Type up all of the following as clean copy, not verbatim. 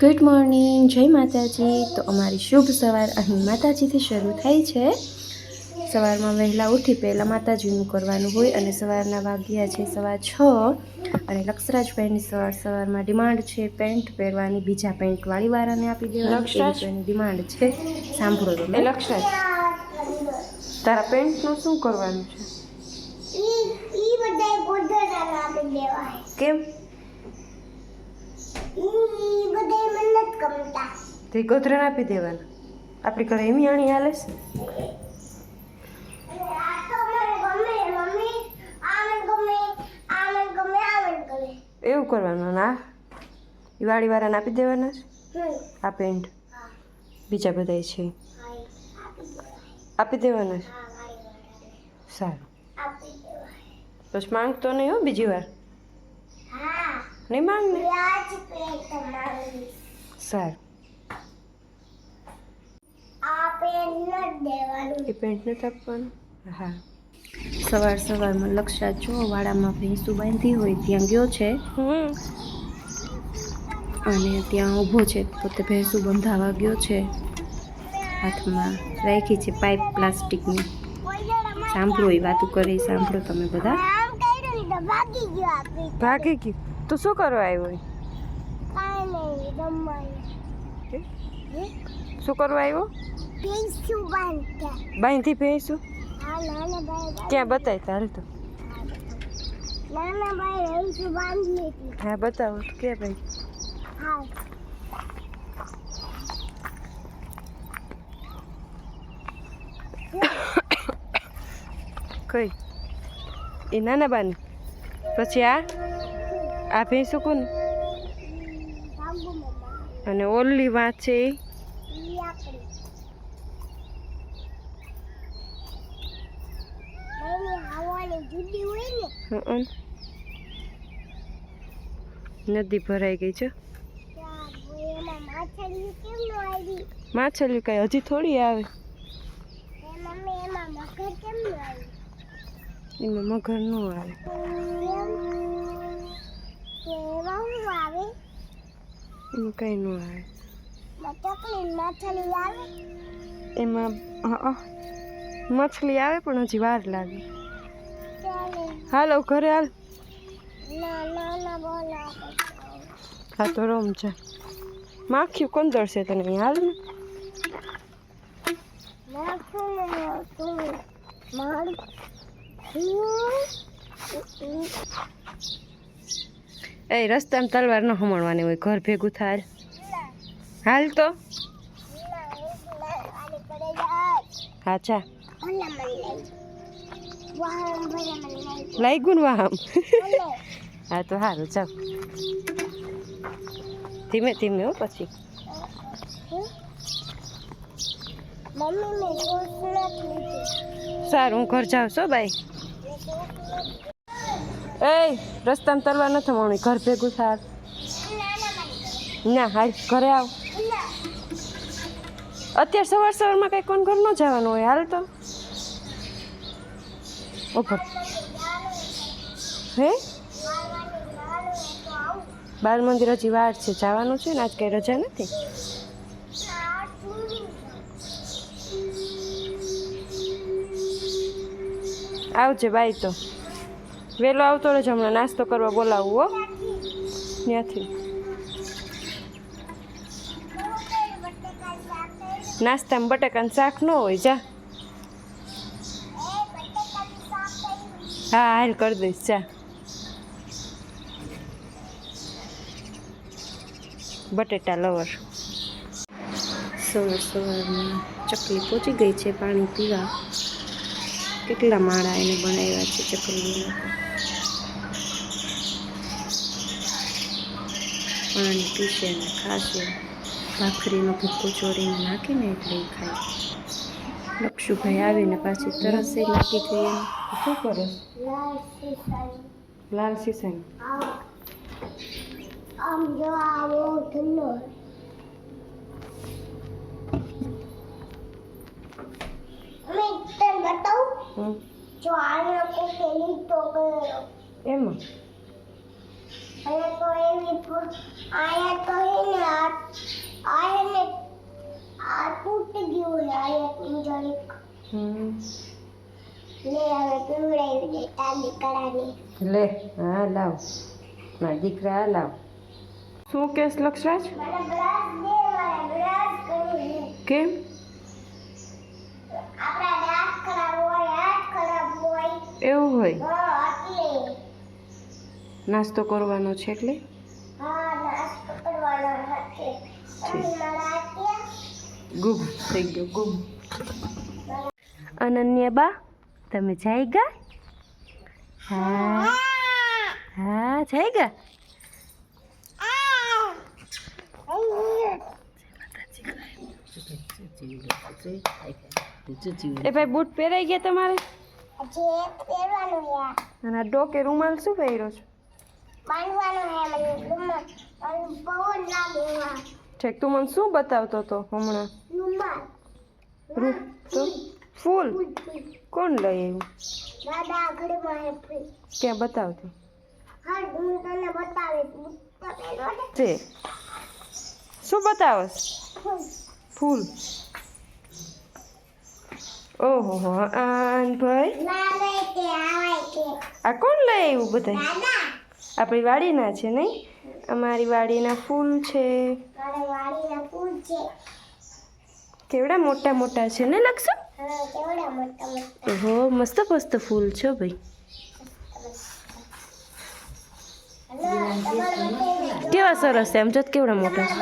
Good morning, જય માતાજી। તો અમારી શુભ સવાર અહીં માતાજીથી શરૂ થાય છે। સવારમાં વહેલા ઉઠી પહેલાં માતાજીનું કરવાનું હોય અને સવારના વાગ્યા છે 6:15 અને લક્ષરાજભાઈની સવારમાં ડિમાન્ડ છે પેન્ટ પહેરવાની, બીજા પેન્ટવાળી વાળાને આપી દેવાની, એવી તો એની ડિમાન્ડ છે। સાંભળો તમે। લક્ષરાજ, તારા પેન્ટનું શું કરવાનું છે? કેમ? તે ગોધરાને આપી દેવાના? આપણી ઘરે એમ આણી હાલે છે? એવું કરવાનું ના? એ વાળીવાળાને આપી દેવાના છે આ પેન્ટ? બીજા બધા છે આપી દેવાના છે? સારું, બસ માંગતો નહીં હો બીજી વાર, નહીં માંગ ને? સારું, એ પેન્ટ નથી આપવાનું? હા। સવારમાં લક્ષાત જો વાડામાં ભેંસું બાંધી હોય ત્યાં ગયો છે અને ત્યાં ઊભો છે, પોતે ભેંસું બંધાવા ગયો છે। હાથમાં રાખી છે પાઇપ પ્લાસ્ટિકની। સાંભળો, એ વાતું કરે, સાંભળો તમે બધા। ભાગી ગયું? તો શું કરવા આવ્યો? શું કરવા આવ્યો? બાંધી ભેંસું? ક્યાં બતાય તાલ તો? હા બતાવો તો કે ભાઈ। કઈ એ નાના બાની? પછી આ ભેંસું કોને? અને ઓલી વાત છે એ નદી ભરાઈ ગઈ છે। માછલીઓ કઈ હજી થોડી આવે? એમાં મગર ન આવે। એમાં કઈ ન આવે એમાં। મછલી આવે પણ હજી વાર લાગે। હાલો ઘરે હાલ। હા તો રોમ છે, માખ્યું કોંદર છે તને? હાલ ને એ રસ્તામાં તલવાર ન હમણવાની હોય, ઘર ભેગું થાય। હાલ તો હાચા લાગ્યું ને વાહમ? હા તો સારું, ચાલ ધીમે ધીમે હો। પછી સારું, હું ઘર જાઉં છું બાય। એ રસ્તામાં તલવાર નથી હમણવી, ઘર ભેગું થાય ના। હાલ ઘરે આવ। અત્યારે સવારમાં કઈ કોણ ઘર ન જવાનું હોય? હાલ તો ઓફર હે બાલ મંદિર હજી વાર છે, જવાનું છે ને, આજ કઈ રજા નથી। આવજે બાય। તો વહેલો આવતો રહેજો, હમણાં નાસ્તો કરવા બોલાવું હો ત્યાંથી। નાસ્તામાં બટાકાનું શાક ન હોય? જા। હા હાલ કરી દઈશ, જા। બટેટા લવર। સવારમાં ચકલી પહોંચી ગઈ છે પાણી પીવા। કેટલા માળા એને બનાવ્યા છે ચકલીના। પાણી પીશે ને ખાશે। ભાખરીનો ભૂકો ચોરીને નાખીને એટલે એ ખાય। લક્ષુભાઈ આવીને પાછી તરસે લાગી ગઈ એને। શું કરે? લાલ સીસાઈ આમ જો આવો ઠંડો મેં તને બતાવું જો આના કો કેલી તો ગયો એમાં। અને તો એવી આયા તો હે ને લે હા લાવ મારા દીકરા લાવ. શું કેસ લક્ષરાજ? કેમ? એવું હોય? નાસ્તો કરવાનો છે એટલે? ગુમ થઈ ગયો ગુમ. અનન્યા બા તમે જાય ગા? હા હા જાય ગા. એ ભાઈ બૂટ પહેરાઈ ગયા તમારે? અને આ ડોકે રૂમાલ શું પહેર્યો છો? ઠીક તું મને શું બતાવતો હતો હમણાં? તો ફૂલ કોણ લઈ આવ્યું? ક્યાં બતાવતો? છે શું બતાવસ? ફૂલ. ઓહો હો આન ભાઈ આ કોણ લઈ આવ્યું? બધા આપણી વાડીના છે નહીં? અમારી વાડીના ફૂલ છે. કેવડા મોટા મોટા છે ને લક્ષુ? ઓહો મસ્ત મસ્ત ફૂલ છે ભાઈ. કેવા સરસ છે, એમ જો કેવડા મોટા છે.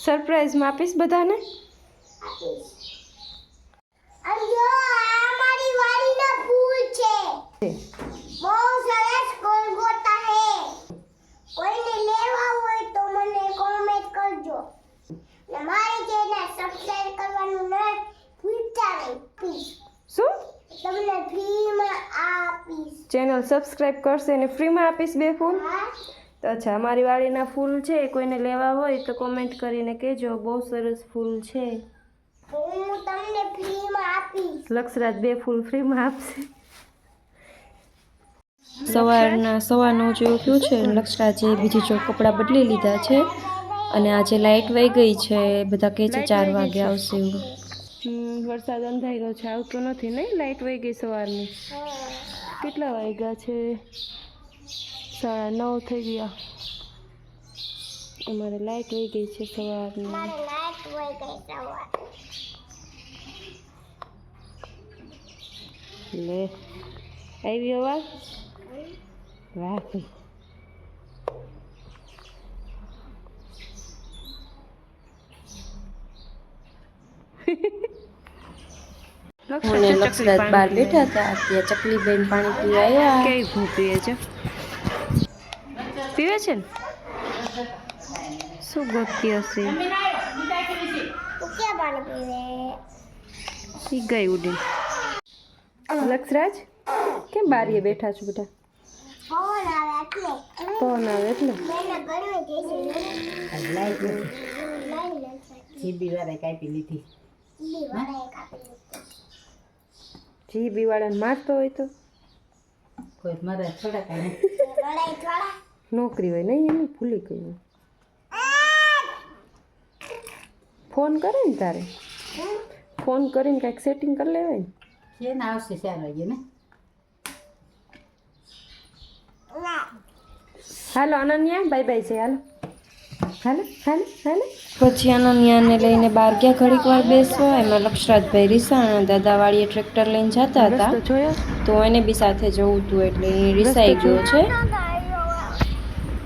સરપ્રાઈઝમાં આપીશ બધાને. ચેનલ સબસ્ક્રાઇબ કરશે અને ફ્રીમાં આપીશ 2 ફૂલ. તો અચ્છા અમારી વાડીના ફૂલ છે, કોઈને લેવા હોય તો કોમેન્ટ કરીને કહેજો. બહુ સરસ ફૂલ છે. લક્ષરાજ 2 ફૂલ ફ્રીમાં આપશે. સવારના 9:15 જેવું થયું છે. લક્ષરાજે બીજી જો કપડાં બદલી લીધા છે અને આજે લાઇટ વહી ગઈ છે. બધા કહે છે 4 વાગે આવશે એવું. વરસાદ અંધાર્યો છે, આવતો નથી નહીં. લાઇટ વહી ગઈ સવારની. કેટલા વાગ્યા છે? 9:30 થઈ ગયા. અમારે લાઇટ વહી ગઈ છે સવારની. લે આવી અવાજ? વાહ ભાઈ. લક્ષરાજ બહાર બેઠા હતા. ત્યાં ચકલી બેન પાણી પીવા આવ્યા. કઈ ભૂ પીવે છે? પીવે છે ને? શું ગોતતી હશે? ઈ ગઈ ઉડી. લક્ષરાજ કેમ બારીએ બેઠા છો બેટા? પવન આવે એટલે. જીબી વાળાને મારતો હોય તો નોકરી હોય નહીં એની ભૂલી ગઈ. ફોન કરે ને તારે? ફોન કરીને કાંઈક સેટિંગ કરી લેવાય ને. આવશે 4 વાગે ને. હાલો અનન્યા બાય બાય છે. હાલો હાલો હાલો હાલો. પછી અનન્યાને લઈને બહાર ગયા ઘડીક વાર બેસવા. એમાં લક્ષરાજભાઈ રીસાણા દાદાવાળીએ ટ્રેક્ટર લઈને જતા હતા તો એને બી સાથે જવું હતું એટલે એ રીસાઈ ગયો છે.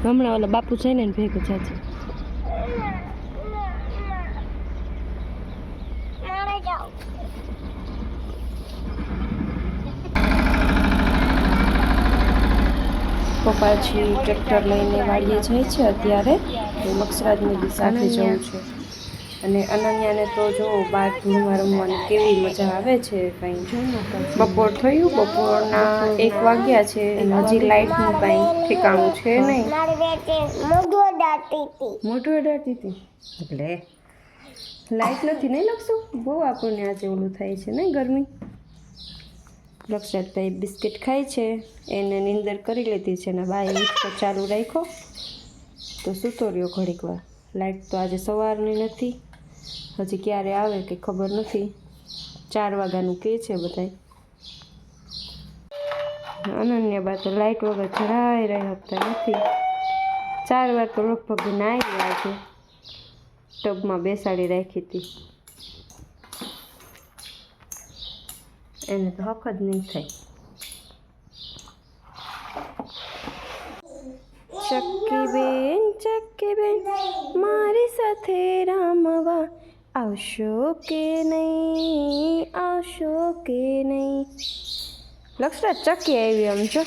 હમણાં ઓલા બાપુ છે ને ભેગો જાજે. પપ્પાજી ટ્રેક્ટર લઈને વાડીએ જાય છે અત્યારે. લક્ષરાજને બી સાથે જવું છે. અને અનન્યાને તો જો બહાર ધૂળમાં રમવાની કેવી મજા આવે છે. કંઈ બપોર થયું, બપોરના 1 વાગ્યા છે અને હજી લાઇટનું કાંઈ ઠેકાણું છે નહીં. મોઢું અડાડતી હતી એટલે લાઇટ નથી નહીં લખશું. બહુ આપણને આજે ઓલું થાય છે ને ગરમી. લક્ષરાજભાઈ બિસ્કિટ ખાય છે. એને નીંદર કરી લીધી છે ને બાએ હિંચકો ચાલુ રાખ્યો. તો સૂતો રહ્યો ઘડીક વાર. લાઇટ તો આજે સવારની નથી, હજી ક્યારે આવે કે ખબર નથી. 4 વાગ્યાનું કહે છે બધાય. અનન્યાબા તો લાઇટ વગર જરાય રહી શકતા નથી. 4 વાર તો લગભગ નાઈ ગયા છે. ટબમાં બેસાડી રાખી હતી. એને તો હક જ નહીં થાય. ચક્કી બેન મારી સાથે રામવા આવશો કે નહીં, આવશો કે નહીં. લક્ષરાજ ચક્કી આવી આમ છો.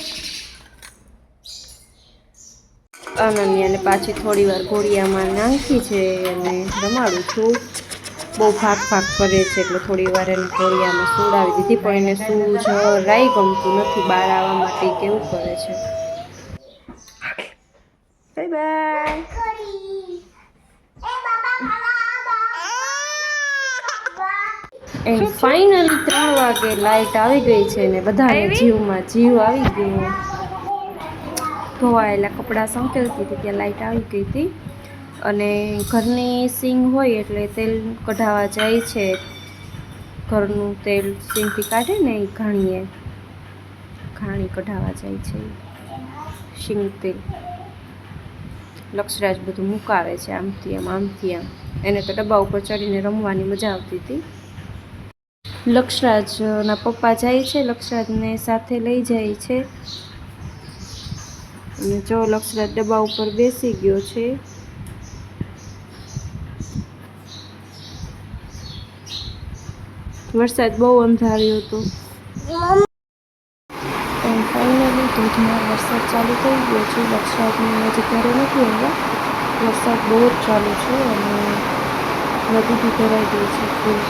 અનન્યાને પાછી થોડી વાર ઘોડિયામાં નાખી છે અને રમાડું છું. બહુ ભાગ કરે છે એટલે થોડી વાર એને ઘોડિયામાં સુડાવી દીધી, પણ એને શું જરાય ગમતું નથી. બહાર આવવા માટે કેવું કરે છે. Bye bye. એ ફાઇનલી 3 વાગે લાઇટ આવી ગઈ છે ને બધાને જીવમાં જીવ આવી ગયો. ધોવાયેલા કપડાં સંકેલતી હતી ત્યાં લાઇટ આવી ગઈ હતી. અને ઘરની સિંગ હોય એટલે તેલ કઢાવવા જાય છે. ઘરનું તેલ સિંગથી કાઢે ને એ ઘાણી કઢાવવા જાય છે. સિંગ તેલ લક્ષરાજ બધું મુકાવે છે આમથી આમ આમથી આમ. એને તો ડબ્બા ઉપર ચડીને રમવાની મજા આવતી હતી. લક્ષરાજના પપ્પા જાય છે, લક્ષરાજને સાથે લઈ જાય છે. અને જો લક્ષરાજ ડબ્બા ઉપર બેસી ગયો છે. વરસાદ બહુ અંધાર્યો હતો. ફાઇનલી ધોધમાર વરસાદ ચાલુ થઈ ગયો છે. લક્ષરાજને હજી ઘરે નથી આવ્યા. વરસાદ બહુ જ ચાલુ છે અને નદી બી ભરાઈ ગઈ છે ફૂલ.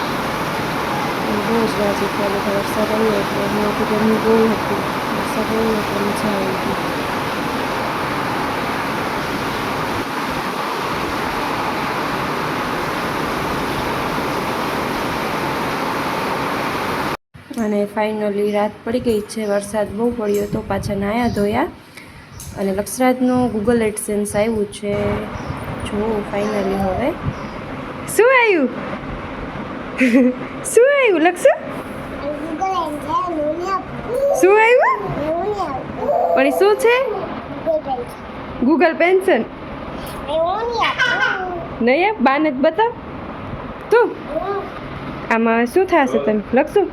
બહુ જ રાજી થયા બધા. વરસાદ આવ્યો એટલે હમણાં તો ગરમી બહુ હતી. વરસાદ આવ્યો એટલે મજા આવી ગઈ. અને ફાઇનલી રાત પડી ગઈ છે. વરસાદ બહુ પડ્યો તો પાછા નાયા ધોયા. અને લક્ષરાજનું ગૂગલ એડસેન્સ આવ્યું છે. જો ફાઇનલી હવે શું આવ્યું? શું આવ્યું લક્ષુ? શું આવ્યું? પણ એ શું છે? Google pension. નહીં બાને જ બતાવ તું. આમાં શું થશે તમે લખશું?